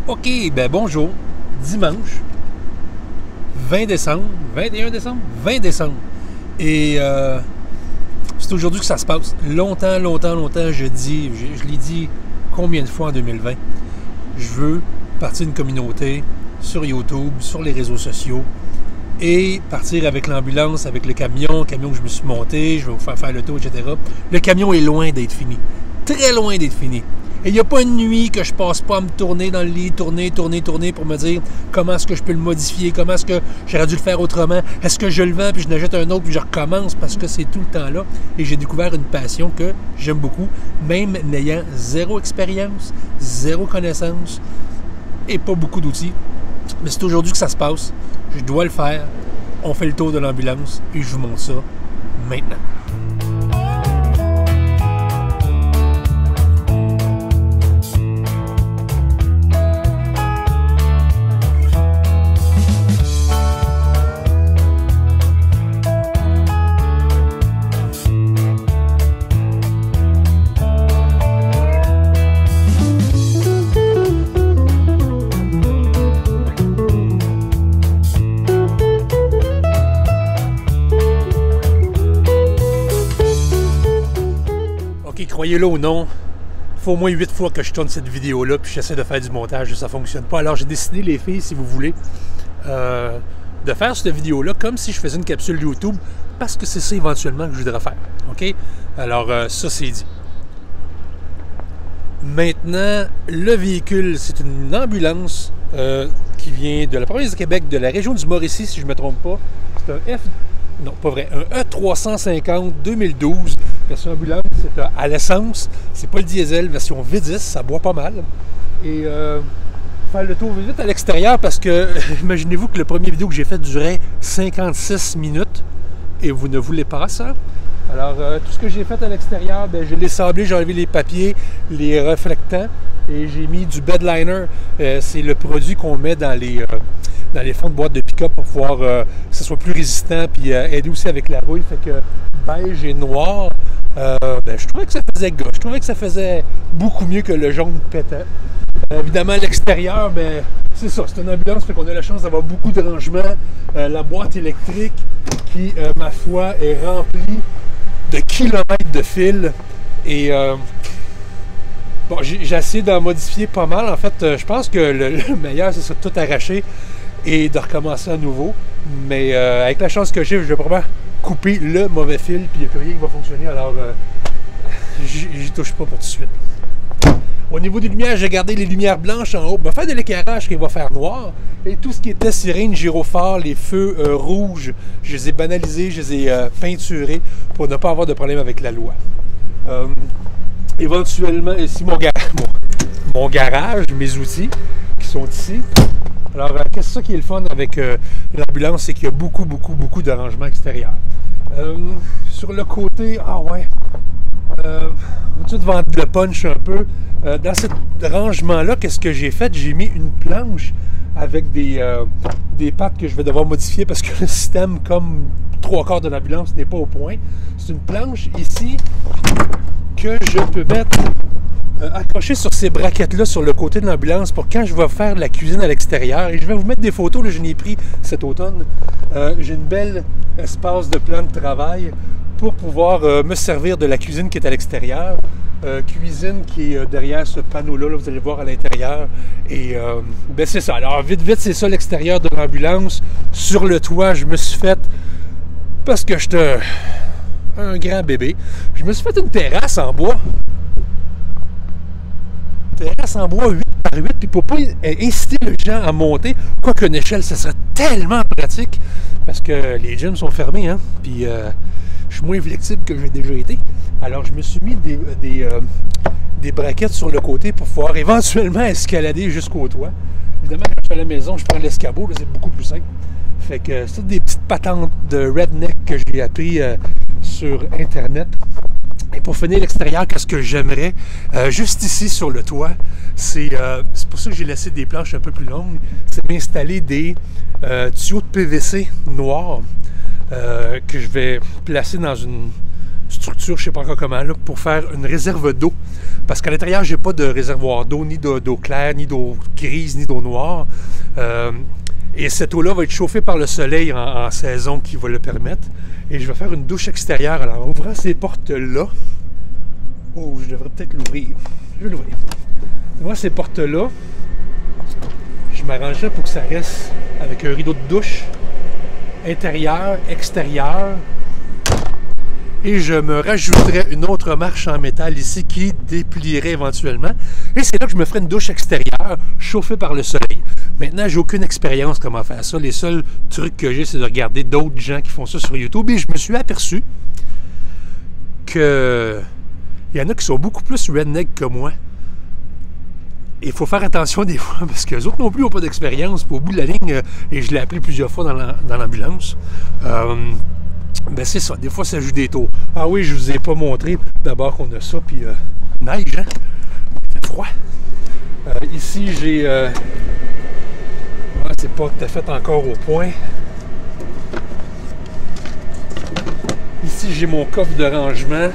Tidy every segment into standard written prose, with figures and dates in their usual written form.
OK, ben bonjour. Dimanche, 20 décembre, 21 décembre, 20 décembre. Et c'est aujourd'hui que ça se passe. Longtemps, je l'ai dit combien de fois en 2020. Je veux partir d'une communauté sur YouTube, sur les réseaux sociaux et partir avec l'ambulance, avec le camion que je me suis monté, je vais vous faire le tour, etc. Le camion est loin d'être fini. Très loin d'être fini. Et il n'y a pas une nuit que je passe pas à me tourner dans le lit, tourner pour me dire comment est-ce que je peux le modifier, comment est-ce que j'aurais dû le faire autrement, est-ce que je le vends puis je n'achète un autre puis je recommence parce que c'est tout le temps là. Et j'ai découvert une passion que j'aime beaucoup, même n'ayant zéro expérience, zéro connaissance et pas beaucoup d'outils. Mais c'est aujourd'hui que ça se passe, je dois le faire, on fait le tour de l'ambulance et je vous montre ça maintenant. Croyez-le ou non, il faut au moins 8 fois que je tourne cette vidéo-là puis j'essaie de faire du montage et ça ne fonctionne pas. Alors j'ai décidé, les filles, si vous voulez, de faire cette vidéo-là comme si je faisais une capsule YouTube parce que c'est ça éventuellement que je voudrais faire. OK? Alors ça, c'est dit. Maintenant, le véhicule, c'est une ambulance qui vient de la province de Québec, de la région du Mauricie, si je ne me trompe pas. C'est un non, pas vrai, un E350 2012, version ambulance, c'est à l'essence, c'est pas le diesel, version V10, ça boit pas mal. Et faire le tour vite à l'extérieur parce que, imaginez-vous que le premier vidéo que j'ai fait durait 56 minutes et vous ne voulez pas ça. Alors, tout ce que j'ai fait à l'extérieur, je l'ai sablé, j'ai enlevé les papiers, les reflectants et j'ai mis du bedliner. C'est le produit qu'on met dans les fonds de boîte de pick-up pour pouvoir que ce soit plus résistant puis aider aussi avec la rouille. Fait que beige et noir, je trouvais que ça faisait gars. Je trouvais que ça faisait beaucoup mieux que le jaune pétant. Évidemment, à l'extérieur, c'est ça, c'est une ambulance, fait qu'on a la chance d'avoir beaucoup de rangements. La boîte électrique qui, ma foi, est remplie de kilomètres de fil. Et bon, j'ai essayé d'en modifier pas mal. En fait, je pense que le meilleur, c'est ça, de tout arracher et de recommencer à nouveau. Mais avec la chance que j'ai, je vais probablement couper le mauvais fil, puis il n'y a plus rien qui va fonctionner. Alors, j'y touche pas pour tout de suite. Au niveau des lumières, j'ai gardé les lumières blanches en haut. Je vais faire de l'éclairage qui va faire noir. Et tout ce qui était sirène, gyrophare, les feux rouges, je les ai banalisés, je les ai peinturés pour ne pas avoir de problème avec la loi. Éventuellement, ici mon garage, mes outils qui sont ici. Alors, qu'est-ce qui est le fun avec l'ambulance, c'est qu'il y a beaucoup d'arrangements extérieurs. Sur le côté, tout devant le punch un peu. Dans cet rangement-là, qu'est-ce que j'ai fait? J'ai mis une planche avec des pattes que je vais devoir modifier parce que le système, comme 3/4 de l'ambulance, n'est pas au point. C'est une planche ici que je peux mettre accrochée sur ces braquettes-là sur le côté de l'ambulance pour quand je vais faire de la cuisine à l'extérieur. Et je vais vous mettre des photos, là, je n'ai pris cet automne. J'ai une belle espace de plan de travail pour pouvoir me servir de la cuisine qui est à l'extérieur. Cuisine qui est derrière ce panneau-là, vous allez voir à l'intérieur. Et c'est ça. Alors, vite, c'est ça l'extérieur de l'ambulance. Sur le toit, je me suis fait, parce que j'étais un grand bébé, je me suis fait une terrasse en bois. Terrasse en bois 8 par 8, puis pour pas inciter les gens à monter, quoique une échelle, ça serait tellement pratique, parce que les gyms sont fermés, hein, puis je suis moins flexible que j'ai déjà été. Alors, je me suis mis des braquettes sur le côté pour pouvoir éventuellement escalader jusqu'au toit. Évidemment, quand je suis à la maison, je prends l'escabeau, c'est beaucoup plus simple. Fait que c'est des petites patentes de redneck que j'ai appris sur Internet. Et pour finir l'extérieur, qu'est-ce que j'aimerais? Juste ici, sur le toit, c'est pour ça que j'ai laissé des planches un peu plus longues, c'est m'installer des tuyaux de PVC noirs que je vais placer dans une structure, je sais pas encore comment, là, pour faire une réserve d'eau. Parce qu'à l'intérieur, j'ai pas de réservoir d'eau, ni d'eau claire, ni d'eau grise, ni d'eau noire. Et cette eau-là va être chauffée par le soleil en saison qui va le permettre. Et je vais faire une douche extérieure. Alors, en ouvrant ces portes-là... Oh, je devrais peut-être l'ouvrir. Je vais l'ouvrir. En ouvrant ces portes-là, je m'arrangerai pour que ça reste avec un rideau de douche intérieur, extérieur. Et je me rajouterai une autre marche en métal ici qui déplierait éventuellement. Et c'est là que je me ferai une douche extérieure chauffée par le soleil. Maintenant, j'ai aucune expérience comment faire ça. Les seuls trucs que j'ai, c'est de regarder d'autres gens qui font ça sur YouTube. Et je me suis aperçu que il y en a qui sont beaucoup plus redneck que moi. Il faut faire attention des fois parce que les autres non plus n'ont pas d'expérience. Au bout de la ligne, et je l'ai appelé plusieurs fois dans l'ambulance, ben c'est ça, des fois ça joue des tours. Ah oui, je vous ai pas montré d'abord qu'on a ça, puis neige, hein? Il fait froid. Ici, j'ai... c'est pas tout à fait encore au point. Ici, j'ai mon coffre de rangement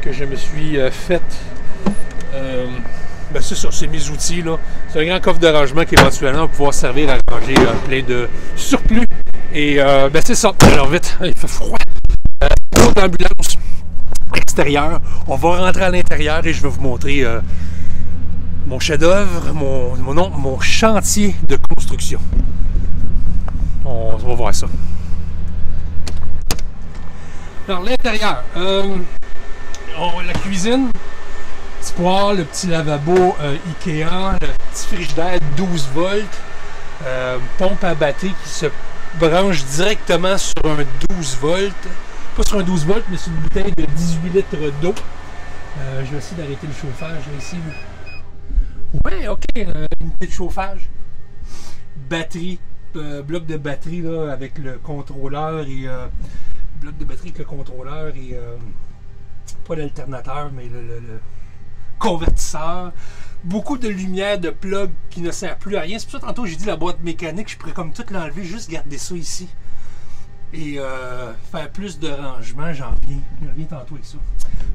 que je me suis fait. Ben c'est ça, c'est mes outils, là. C'est un grand coffre de rangement qui éventuellement va pouvoir servir à ranger plein de surplus. Et ben c'est ça. Alors vite, il fait froid. Autre ambulance extérieure. On va rentrer à l'intérieur et je vais vous montrer mon chef-d'œuvre, mon chantier de construction. On va voir ça. Alors l'intérieur. La cuisine. Petit poêle, le petit lavabo Ikea, le petit frigidaire 12 volts, pompe à batterie qui se branche directement sur un 12 volts. Pas sur un 12 volts, mais sur une bouteille de 18 litres d'eau. Je vais essayer d'arrêter le chauffage là, ici. Ouais, ok, unité de chauffage. Batterie, bloc de batterie là, avec le contrôleur et bloc de batterie avec le contrôleur et pas l'alternateur, mais le convertisseur, beaucoup de lumière de plug qui ne sert plus à rien. C'est pour ça tantôt j'ai dit la boîte mécanique, je pourrais comme tout l'enlever, juste garder ça ici et faire plus de rangement. J'en reviens tantôt avec ça.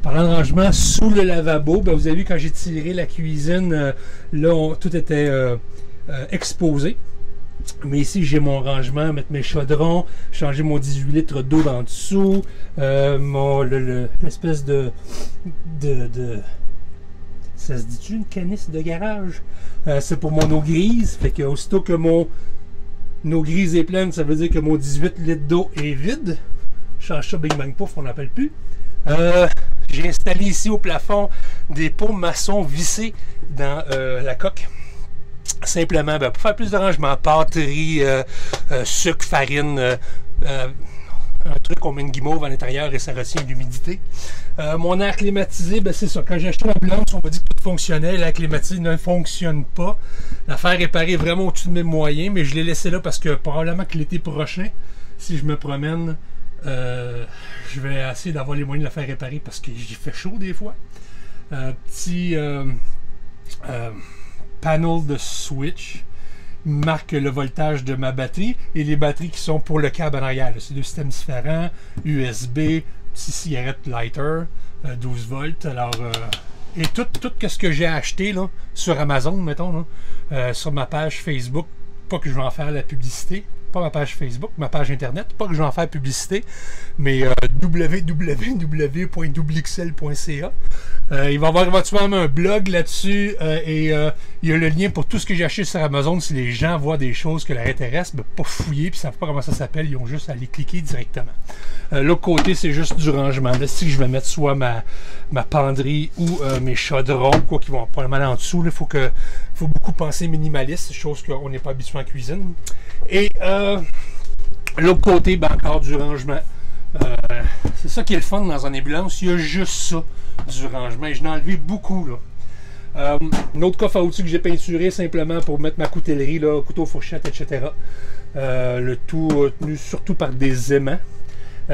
Parlant de rangement, sous le lavabo, ben vous avez vu quand j'ai tiré la cuisine, là tout était exposé. Mais ici, j'ai mon rangement, mettre mes chaudrons, changer mon 18 litres d'eau en dessous, l'espèce de ça se dit-tu une canisse de garage? C'est pour mon eau grise, fait que aussitôt que mon eau grise est pleine, ça veut dire que mon 18 litres d'eau est vide. Je change ça Big Bang Pouf, on n'appelle plus. J'ai installé ici au plafond des pots maçons vissés dans la coque. Simplement pour faire plus de rangement, pâterie, sucre, farine, un truc qu'on met une guimauve à l'intérieur et ça retient l'humidité. Mon air climatisé, ben c'est ça. Quand j'ai acheté l'ambulance, on m'a dit que tout fonctionnait. L'air climatisé ne fonctionne pas. L'affaire est réparée vraiment au-dessus de mes moyens, mais je l'ai laissé là parce que probablement que l'été prochain, si je me promène, je vais essayer d'avoir les moyens de la faire réparer parce qu'il fait chaud des fois. Petit panel de switch marque le voltage de ma batterie et les batteries qui sont pour le câble en arrière. C'est deux systèmes différents, USB, petit cigarette lighter, 12 volts. Alors, et tout ce que j'ai acheté là, sur Amazon, mettons, là, sur ma page Facebook, pas que je vais en faire la publicité, pas ma page Facebook, ma page internet, pas que je vais en faire publicité, mais www.doublexl.ca. Il va y avoir éventuellement un blog là-dessus et il y a le lien pour tout ce que j'ai acheté sur Amazon. Si les gens voient des choses que leur intéressent, ben, pas fouiller puis ils ne savent pas comment ça s'appelle, ils ont juste à aller cliquer directement. L'autre côté, c'est juste du rangement. Là, si je vais mettre soit ma penderie ou mes chaudrons, quoi, qui vont probablement aller en dessous, il faut beaucoup penser minimaliste, chose qu'on n'est pas habitué en cuisine. Et l'autre côté, ben, encore du rangement. C'est ça qui est le fun dans une ambulance, il y a juste ça, du rangement. Et je l'ai enlevé beaucoup, là. Un autre coffre à outils que j'ai peinturé simplement pour mettre ma coutellerie, là, couteau, fourchette, etc. Le tout tenu surtout par des aimants.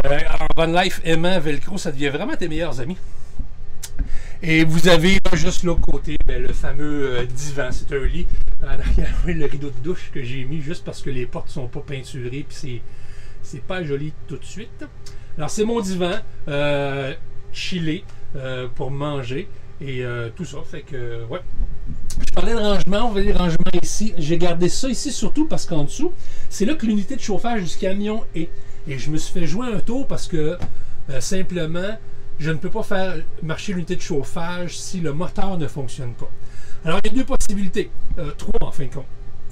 Alors, Van Life aimant velcro, ça devient vraiment tes meilleurs amis. Et vous avez juste l'autre côté, ben, le fameux divan. C'est un lit. Derrière le rideau de douche que j'ai mis juste parce que les portes sont pas peinturées puis c'est pas joli tout de suite. Alors c'est mon divan, chillé, pour manger et tout ça. Fait que, ouais. Je parlais de rangement, on va dire rangement ici. J'ai gardé ça ici surtout parce qu'en dessous, c'est là que l'unité de chauffage du camion est. Et je me suis fait jouer un tour parce que simplement, je ne peux pas faire marcher l'unité de chauffage si le moteur ne fonctionne pas. Alors, il y a deux possibilités. Trois en fin de compte.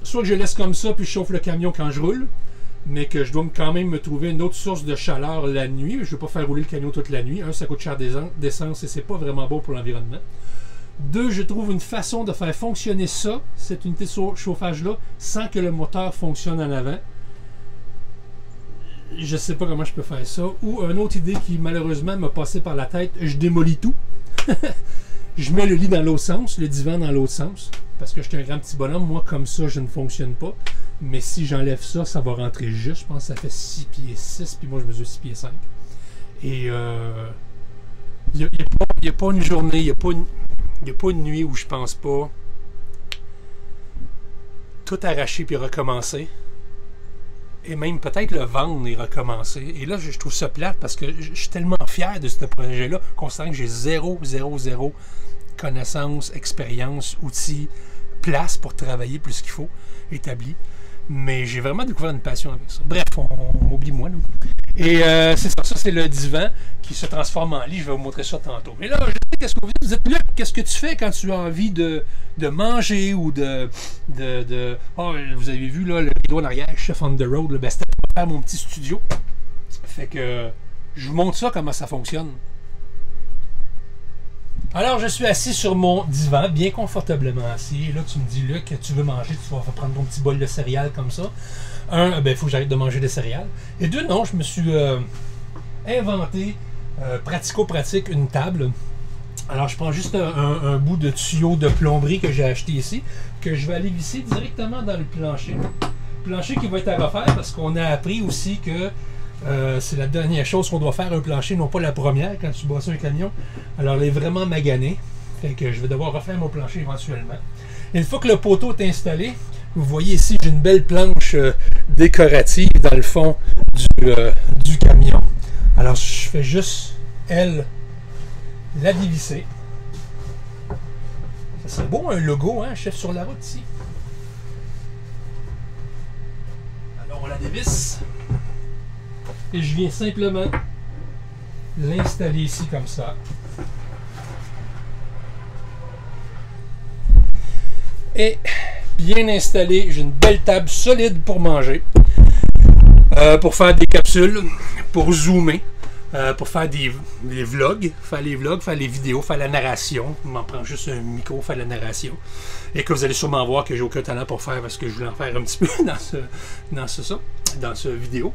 Soit que je laisse comme ça puis je chauffe le camion quand je roule, mais que je dois quand même me trouver une autre source de chaleur la nuit. Je ne veux pas faire rouler le camion toute la nuit. Un, ça coûte cher d'essence et c'est pas vraiment bon pour l'environnement. Deux, je trouve une façon de faire fonctionner ça, cette unité de chauffage-là, sans que le moteur fonctionne en avant. Je ne sais pas comment je peux faire ça. Ou une autre idée qui malheureusement m'a passé par la tête, je démolis tout. Je mets le lit dans l'autre sens, le divan dans l'autre sens. Parce que je suis un grand petit bonhomme, moi comme ça je ne fonctionne pas. Mais si j'enlève ça, ça va rentrer juste. Je pense que ça fait 6 pieds 6, puis moi je mesure 6 pieds 5. Et il n'y a pas une journée, il n'y a pas une nuit où je pense pas tout arracher puis recommencer. Et même peut-être le vendre et recommencer. Et là, je trouve ça plate parce que je suis tellement fier de ce projet-là, considérant que j'ai zéro connaissance, expérience, outils, place pour travailler plus qu'il faut, établi. Mais j'ai vraiment découvert une passion avec ça. Bref, on oublie moi. Là. Et c'est ça, c'est le divan qui se transforme en lit. Je vais vous montrer ça tantôt. Mais là, je sais qu'est-ce que vous êtes là. Qu'est-ce que tu fais quand tu as envie de manger ou oh, vous avez vu là, le rideau en arrière, Chef on the Road, ben, c'était pour faire mon petit studio. Fait que je vous montre ça, comment ça fonctionne. Alors, je suis assis sur mon divan, bien confortablement assis. Et là, tu me dis, Luc, tu veux manger, tu vas prendre ton petit bol de céréales comme ça. Un, il faut que j'arrête de manger des céréales. Et deux, non, je me suis inventé, pratico-pratique, une table. Alors, je prends juste un bout de tuyau de plomberie que j'ai acheté ici, que je vais aller visser directement dans le plancher. Plancher qui va être à refaire parce qu'on a appris aussi que c'est la dernière chose qu'on doit faire, un plancher, non pas la première quand tu bosses un camion. Alors, il est vraiment magané. Fait que je vais devoir refaire mon plancher éventuellement. Et une fois que le poteau est installé, vous voyez ici, j'ai une belle planche décorative dans le fond du camion. Alors, je fais juste, elle, la dévisser. Ça serait beau, un logo, hein, chef sur la route ici. Alors, on la dévisse. Et je viens simplement l'installer ici comme ça. Et bien installé, j'ai une belle table solide pour manger, pour faire des capsules, pour zoomer, pour faire des vlogs, faire les vidéos, faire la narration. Je m'en prends juste un micro, faire la narration. Et que vous allez sûrement voir que j'ai aucun talent pour faire parce que je voulais en faire un petit peu dans ce vidéo.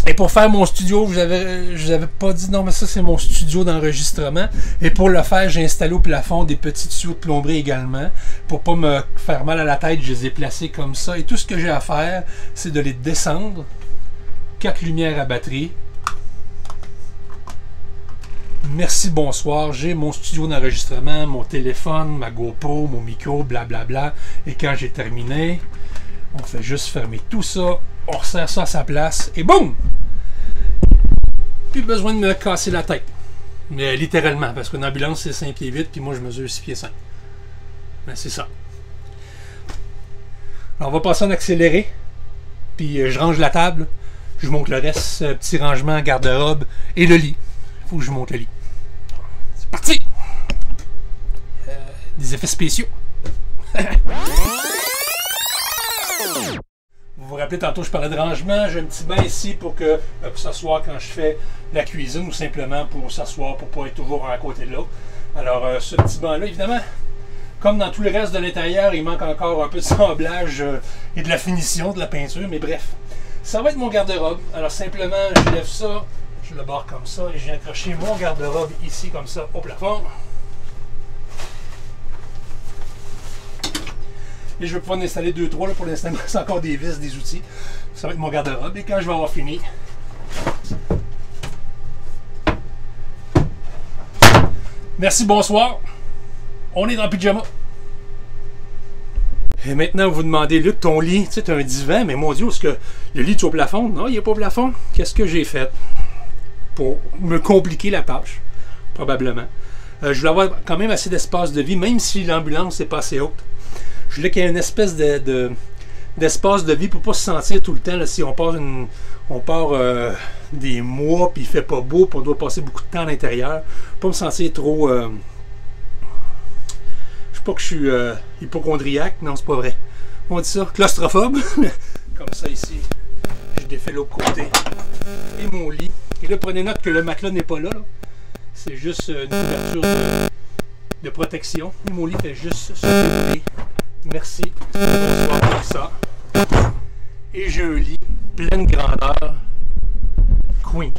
Et pour faire mon studio, je vous avais pas dit non, mais ça c'est mon studio d'enregistrement. Et pour le faire, j'ai installé au plafond des petits tuyaux de plomberie également. Pour pas me faire mal à la tête, je les ai placés comme ça. Et tout ce que j'ai à faire, c'est de les descendre. 4 lumières à batterie. Merci, bonsoir. J'ai mon studio d'enregistrement, mon téléphone, ma GoPro, mon micro, blablabla. Et quand j'ai terminé, on fait juste fermer tout ça. On resserre ça à sa place et boum! Plus besoin de me casser la tête. Mais littéralement, parce qu'une ambulance c'est 5 pieds 8 puis moi je mesure 6 pieds 5. Mais c'est ça. Alors on va passer en accéléré. Puis je range la table. Je monte le reste, petit rangement, garde-robe et le lit. Il faut que je monte le lit. C'est parti! Des effets spéciaux. Vous vous rappelez, tantôt je parlais de rangement, j'ai un petit bain ici pour s'asseoir quand je fais la cuisine ou simplement pour s'asseoir pour ne pas être toujours à côté de l'autre. Alors ce petit banc-là, évidemment, comme dans tout le reste de l'intérieur, il manque encore un peu de semblage et de la finition, de la peinture, mais bref. Ça va être mon garde-robe. Alors simplement, je lève ça, je le barre comme ça et j'ai accroché mon garde-robe ici comme ça au plafond. Et je vais pouvoir en installer 2-3. Pour l'instant, c'est encore des vis, des outils. Ça va être mon garde-robe. Et quand je vais avoir fini, merci, bonsoir. On est dans le pyjama. Et maintenant, vous vous demandez, Luc, ton lit, tu sais, tu as un divan, mais mon Dieu, est-ce que le lit est au plafond? Non, il n'est pas au plafond. Qu'est-ce que j'ai fait? pour me compliquer la tâche, probablement. Je voulais avoir quand même assez d'espace de vie, même si l'ambulance n'est pas assez haute. Je voulais qu'il y ait une espèce d'espace de vie pour ne pas se sentir tout le temps, là, si on part des mois puis il fait pas beau puis on doit passer beaucoup de temps à l'intérieur, pas me sentir trop je sais pas que je suis hypochondriaque, non c'est pas vrai, on dit ça, claustrophobe. Comme ça ici je défais l'autre côté et mon lit, et là prenez note que le matelas n'est pas là, c'est juste une couverture de protection, et mon lit fait juste se dérouler. Merci, bonsoir pour ça. Et j'ai un lit pleine grandeur queen.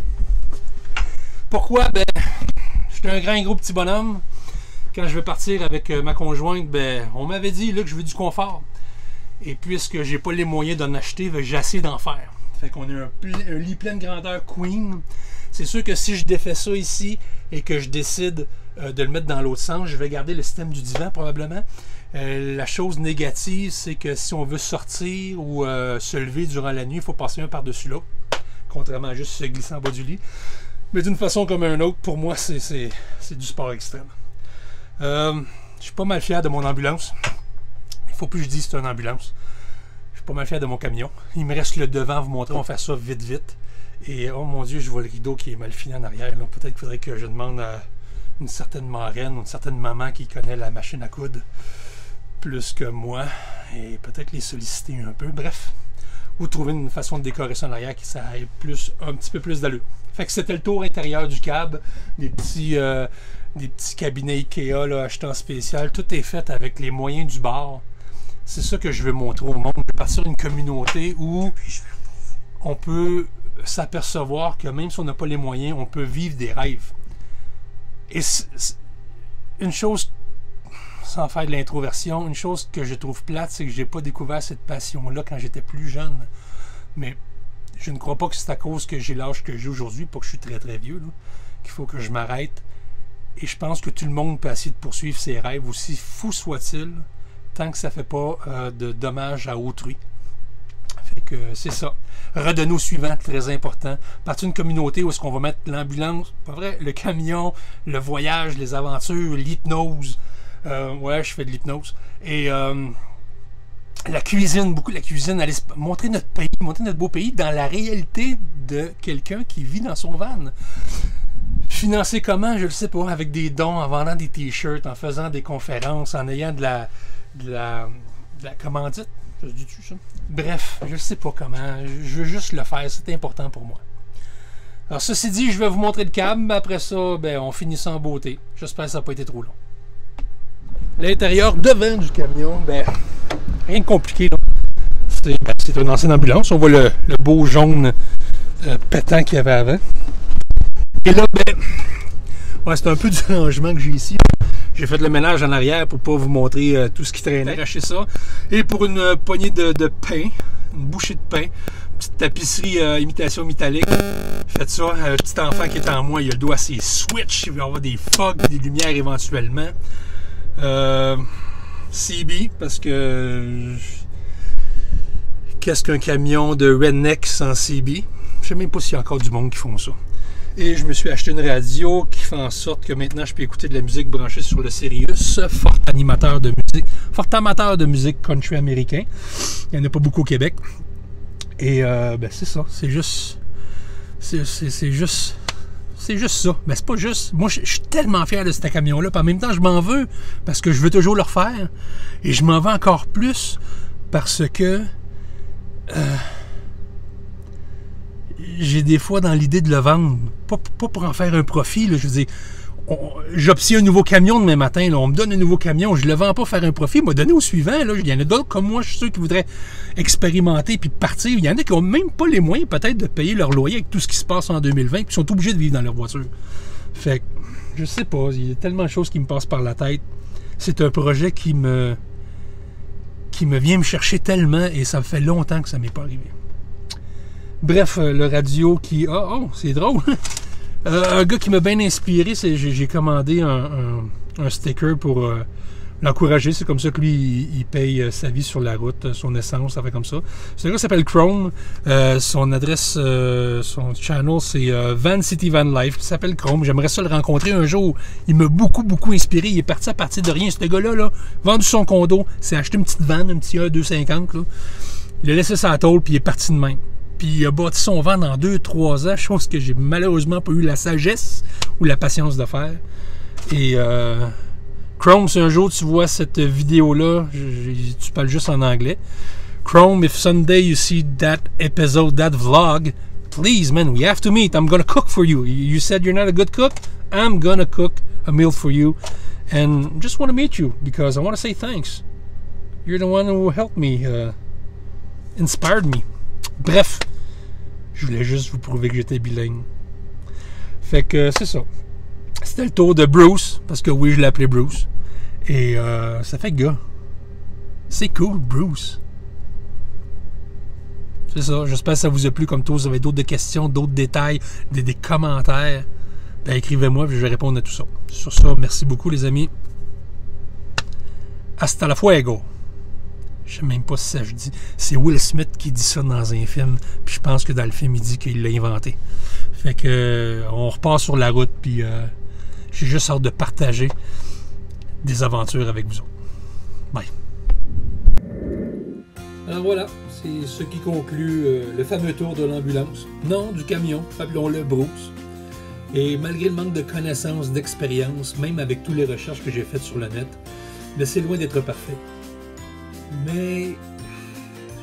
Pourquoi? Ben, je suis un grand gros petit bonhomme. Quand je vais partir avec ma conjointe, ben, on m'avait dit là que je veux du confort. Et puisque j'ai pas les moyens d'en acheter, ben, j'essaie d'en faire. Fait qu'on a un lit pleine grandeur queen. C'est sûr que si je défais ça ici et que je décide de le mettre dans l'autre sens, je vais garder le système du divan probablement. La chose négative, c'est que si on veut sortir ou se lever durant la nuit, il faut passer un par-dessus l'autre, contrairement à juste se glisser en bas du lit. Mais d'une façon comme une autre, pour moi, c'est du sport extrême. Je suis pas mal fier de mon ambulance. Il faut plus que je dise que c'est une ambulance. Je suis pas mal fier de mon camion. Il me reste le devant à vous montrer, on fait ça vite vite. Et oh mon Dieu, je vois le rideau qui est mal fini en arrière. Peut-être qu'il faudrait que je demande à une certaine marraine ou une certaine maman qui connaît la machine à coudre plus que moi, et peut-être les solliciter un peu, bref, ou trouver une façon de décorer ça en arrière qui ça ait un petit peu plus d'allure. Fait que c'était le tour intérieur du cab, des petits cabinets Ikea là, achetés en spécial, tout est fait avec les moyens du bord. C'est ça que je veux montrer au monde. Je veux partir d'une communauté où on peut s'apercevoir que même si on n'a pas les moyens, on peut vivre des rêves. Et une chose, sans faire de l'introversion, une chose que je trouve plate, c'est que j'ai pas découvert cette passion-là quand j'étais plus jeune. Mais je ne crois pas que c'est à cause que j'ai l'âge que j'ai aujourd'hui, pas que je suis très très vieux, qu'il faut que je m'arrête. Et je pense que tout le monde peut essayer de poursuivre ses rêves, aussi fou soit-il, tant que ça fait pas de dommages à autrui. Fait que c'est ça. Redonner au suivant, très important. Partir d'une communauté où est-ce qu'on va mettre l'ambulance, pas vrai, le camion, le voyage, les aventures, l'hypnose. Ouais, je fais de l'hypnose. Et la cuisine, beaucoup la cuisine, aller montrer notre pays, montrer notre beau pays dans la réalité de quelqu'un qui vit dans son van. Financer comment, je ne sais pas, avec des dons, en vendant des t-shirts, en faisant des conférences, en ayant de la commandite. Ça se dit-tu ça? Bref, je ne sais pas comment. Je veux juste le faire, c'est important pour moi. Alors, ceci dit, je vais vous montrer le câble, mais après ça, ben, on finit ça en beauté. J'espère que ça n'a pas été trop long. L'intérieur devant du camion, ben, rien de compliqué. C'est une ancienne ambulance. On voit le beau jaune pétant qu'il y avait avant. Et là, ben, ouais, c'est un peu du rangement que j'ai ici. J'ai fait le ménage en arrière pour ne pas vous montrer tout ce qui traînait. J'ai arraché ça. Et pour une poignée de pain, une bouchée de pain, petite tapisserie imitation métallique. Faites ça. Un petit enfant qui est en moi, il a le doigt à ses switches. Il va y avoir des fogs, des lumières éventuellement. CB, parce que qu'est-ce qu'un camion de redneck sans CB? Je sais même pas s'il y a encore du monde qui font ça. Et je me suis acheté une radio qui fait en sorte que maintenant je peux écouter de la musique branchée sur le Sirius. Fort amateur de musique country américain. Il n'y en a pas beaucoup au Québec. Et ben c'est ça. C'est juste ça. Mais c'est pas juste. Moi, je suis tellement fier de ce camion-là. Puis en même temps, je m'en veux parce que je veux toujours le refaire. Et je m'en veux encore plus parce que j'ai des fois dans l'idée de le vendre. Pas pour en faire un profit. Là, je veux dire, j'obtiens un nouveau camion demain matin. Là, on me donne un nouveau camion. Je ne le vends pas pour faire un profit. Il m'a donné au suivant. Là, il y en a d'autres comme moi, je suis sûr, qui voudraient expérimenter puis partir. Il y en a qui n'ont même pas les moyens peut-être de payer leur loyer avec tout ce qui se passe en 2020 puis sont obligés de vivre dans leur voiture. Fait que, je sais pas. Il y a tellement de choses qui me passent par la tête. C'est un projet qui me vient me chercher tellement et ça fait longtemps que ça ne m'est pas arrivé. Bref, le radio qui... Oh, c'est drôle! Un gars qui m'a bien inspiré, c'est j'ai commandé un sticker pour l'encourager. C'est comme ça que lui, il paye sa vie sur la route, son essence, ça fait comme ça. Ce gars s'appelle Chrome. Son adresse, son channel, c'est Van City Van Life. Il s'appelle Chrome. J'aimerais ça le rencontrer un jour. Il m'a beaucoup inspiré. Il est parti à partir de rien. Ce gars-là, là, vendu son condo, s'est acheté une petite van, un petit E250. Là. Il a laissé sa tôle, puis il est parti de même. Puis il a bâti son van en 2-3 ans, chose que j'ai malheureusement pas eu la sagesse ou la patience de faire. Et Chrome, si un jour tu vois cette vidéo-là, tu parles juste en anglais. Chrome, if someday you see that episode, that vlog, please, man, we have to meet. I'm gonna cook for you. You said you're not a good cook? I'm gonna cook a meal for you. And just want to meet you because I want to say thanks. You're the one who helped me, inspired me. Bref, je voulais juste vous prouver que j'étais bilingue. Fait que c'est ça. C'était le tour de Bruce, parce que oui, je l'appelais Bruce. Et ça fait gars. C'est cool, Bruce. C'est ça. J'espère que ça vous a plu. Comme toi, vous avez d'autres questions, d'autres détails, des commentaires. Ben, écrivez-moi, puis je vais répondre à tout ça. Sur ça, merci beaucoup, les amis. Hasta la fuego. Je sais même pas si ça je dis. C'est Will Smith qui dit ça dans un film. Puis je pense que dans le film, il dit qu'il l'a inventé. Fait que on repart sur la route. Puis j'ai juste hâte de partager des aventures avec vous autres. Bye. Alors voilà, c'est ce qui conclut le fameux tour de l'ambulance. Non, du camion, appelons-le Bruce. Et malgré le manque de connaissances, d'expérience, même avec toutes les recherches que j'ai faites sur le net, mais c'est loin d'être parfait. Mais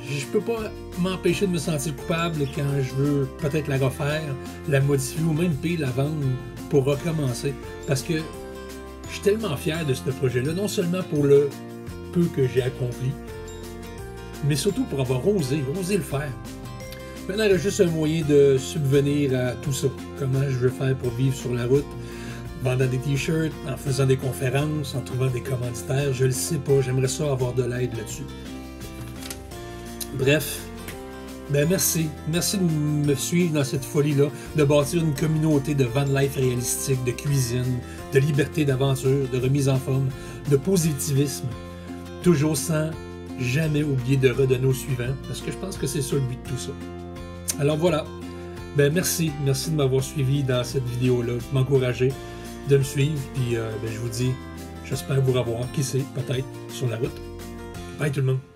je peux pas m'empêcher de me sentir coupable quand je veux peut-être la refaire, la modifier ou même pire la vendre pour recommencer. Parce que je suis tellement fier de ce projet-là, non seulement pour le peu que j'ai accompli, mais surtout pour avoir osé le faire. Maintenant, il y a juste un moyen de subvenir à tout ça. Comment je veux faire pour vivre sur la route, vendant des t-shirts, en faisant des conférences, en trouvant des commanditaires, je le sais pas, j'aimerais ça avoir de l'aide là-dessus. Bref, ben merci de me suivre dans cette folie-là, de bâtir une communauté de van life réalistique, de cuisine, de liberté d'aventure, de remise en forme, de positivisme, toujours sans jamais oublier de redonner au suivant, parce que je pense que c'est ça le but de tout ça. Alors voilà, ben merci de m'avoir suivi dans cette vidéo-là, de m'encourager, de me suivre, puis ben, je vous dis, j'espère vous revoir, qui sait, peut-être, sur la route. Bye tout le monde!